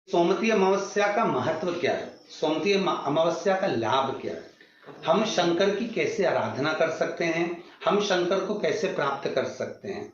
सोमवती अमावस्या का महत्व क्या है? सोमवती अमावस्या का लाभ क्या है? हम शंकर की कैसे आराधना कर सकते हैं? हम शंकर को कैसे प्राप्त कर सकते हैं?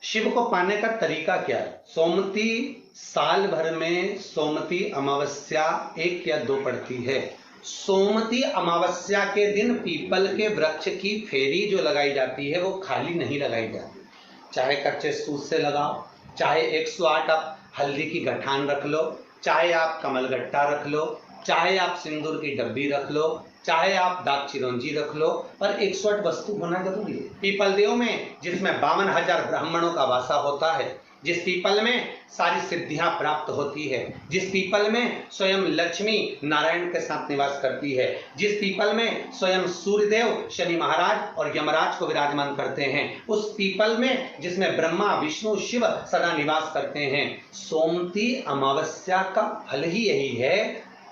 शिव को पाने का तरीका क्या है? सोमवती साल भर में सोमवती अमावस्या 1 या 2 पड़ती है। सोमवती अमावस्या के दिन पीपल के वृक्ष की फेरी जो लगाई जाती है वो खाली नहीं लगाई जाती। चाहे कच्चे सूत से लगाओ, चाहे 108 आप हल्दी की गठान रख लो, चाहे आप कमलगट्टा रख लो, चाहे आप सिंदूर की डब्बी रख लो, चाहे आप दाग चिरौंजी रख लो, पर 108 वस्तु होना जरूरी है। पीपल देव में जिसमें 52,000 ब्राह्मणों का वासा होता है, जिस पीपल में सारी सिद्धियां प्राप्त होती है, जिस पीपल में स्वयं लक्ष्मी नारायण के साथ निवास करती है, जिस पीपल में स्वयं सूर्यदेव शनि महाराज और यमराज को विराजमान करते हैं, उस पीपल में जिसमें ब्रह्मा विष्णु शिव सदा निवास करते हैं। सोमवती अमावस्या का फल ही यही है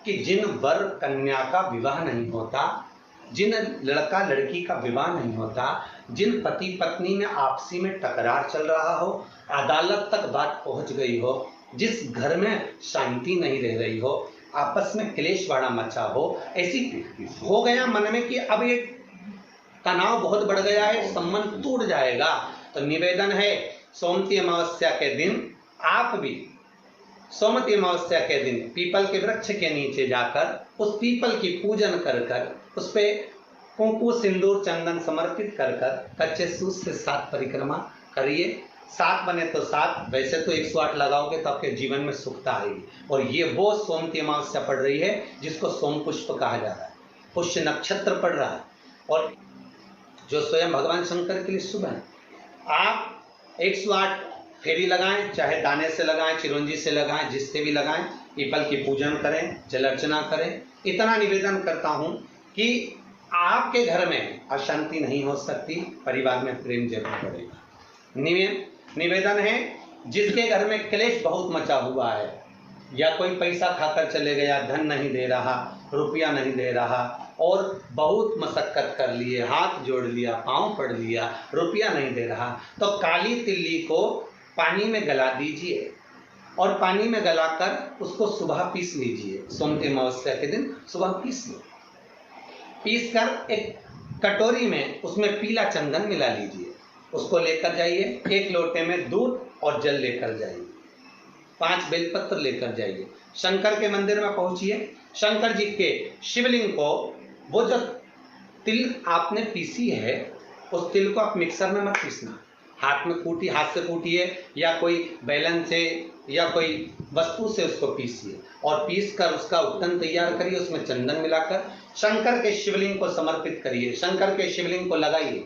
कि जिन वर कन्या का विवाह नहीं होता, जिन लड़का लड़की का विवाह नहीं होता, जिन पति पत्नी में आपसी में टकरार चल रहा हो, अदालत तक बात पहुंच गई हो, जिस घर में शांति नहीं रह रही हो, आपस में क्लेश बड़ा मचा हो, ऐसी हो गया मन में कि अब ये तनाव बहुत बढ़ गया है, संबंध टूट जाएगा, तो निवेदन है सोमवती अमावस्या के दिन आप भी सोमवती अमावस्या के दिन पीपल के वृक्ष के नीचे जाकर उस पीपल की पूजन कर कर उस पे कुंकु सिंदूर चंदन समर्पित कर कर कच्चे सूत से 7 परिक्रमा करिए। 7 बने तो 7, वैसे तो 108 लगाओगे तो आपके जीवन में सुखता आएगी। और ये वो सोमवती अमावस्या पड़ रही है जिसको सोम पुष्प कहा जा रहा है, पुष्य नक्षत्र पड़ रहा है और जो स्वयं भगवान शंकर के लिए शुभ है। आप 108 फेरी लगाएं, चाहे दाने से लगाएं, चिरौंजी से लगाएं, जिससे भी लगाएं, पीपल की पूजन करें, जल अर्चना करें। इतना निवेदन करता हूं कि आपके घर में अशांति नहीं हो सकती, परिवार में प्रेम जरूर बढ़ेगा। निवेदन है जिसके घर में क्लेश बहुत मचा हुआ है, या कोई पैसा खाकर चले गया, धन नहीं दे रहा, रुपया नहीं दे रहा और बहुत मशक्कत कर लिए, हाथ जोड़ लिया, पांव पड़ लिया, रुपया नहीं दे रहा, तो काली तिल्ली को पानी में गला दीजिए और पानी में गलाकर उसको सुबह पीस लीजिए। सोमवती अमावस्या के दिन सुबह पीस लो, पीस कर एक कटोरी में उसमें पीला चंदन मिला लीजिए, उसको लेकर जाइए। 1 लोटे में दूध और जल लेकर जाइए, 5 बेलपत्र लेकर जाइए, शंकर के मंदिर में पहुंचिए। शंकर जी के शिवलिंग को वो जो तिल आपने पीसी है उस तिल को आप मिक्सर में मत पीसना, हाथ में कूटी, हाथ से कूटिए या कोई बेलन से या कोई वस्तु से उसको पीसिए और पीस कर उसका उत्तन तैयार करिए, उसमें चंदन मिलाकर शंकर के शिवलिंग को समर्पित करिए, शंकर के शिवलिंग को लगाइए।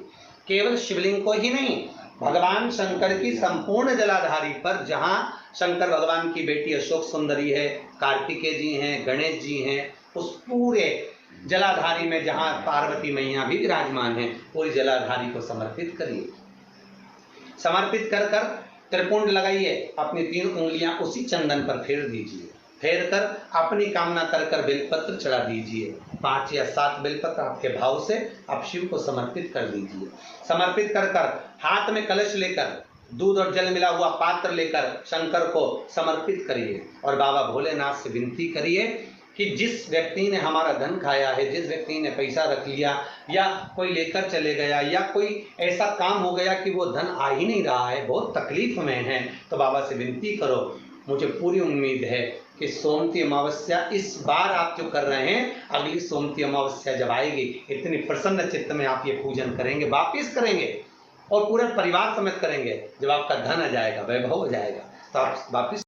केवल शिवलिंग को ही नहीं, भगवान शंकर की संपूर्ण जलाधारी पर, जहां शंकर भगवान की बेटी अशोक सुंदरी है, कार्तिकेय जी हैं, गणेश जी हैं, उस पूरे जलाधारी में जहां पार्वती मैया भी विराजमान है, पूरी जलाधारी को समर्पित करिए। समर्पित कर कर त्रिपुंड लगाइए, अपनी 3 उंगलियां उसी चंदन पर फेर दीजिए, फेर कर अपनी कामना कर कर बेलपत्र चढ़ा दीजिए। 5 या 7 बेलपत्र आपके भाव से आप शिव को समर्पित कर दीजिए। समर्पित कर कर हाथ में कलश लेकर दूध और जल मिला हुआ पात्र लेकर शंकर को समर्पित करिए और बाबा भोलेनाथ से विनती करिए कि जिस व्यक्ति ने हमारा धन खाया है, जिस व्यक्ति ने पैसा रख लिया या कोई लेकर चले गया या कोई ऐसा काम हो गया कि वो धन आ ही नहीं रहा है, बहुत तकलीफ में है, तो बाबा से विनती करो। मुझे पूरी उम्मीद है कि सोमवती अमावस्या इस बार आप जो कर रहे हैं, अगली सोमवती अमावस्या जब आएगी, इतनी प्रसन्न चित्त में आप ये पूजन करेंगे, वापिस करेंगे और पूरे परिवार समेत करेंगे। जब आपका धन आ जाएगा, वैभव हो जाएगा, तो आप वापिस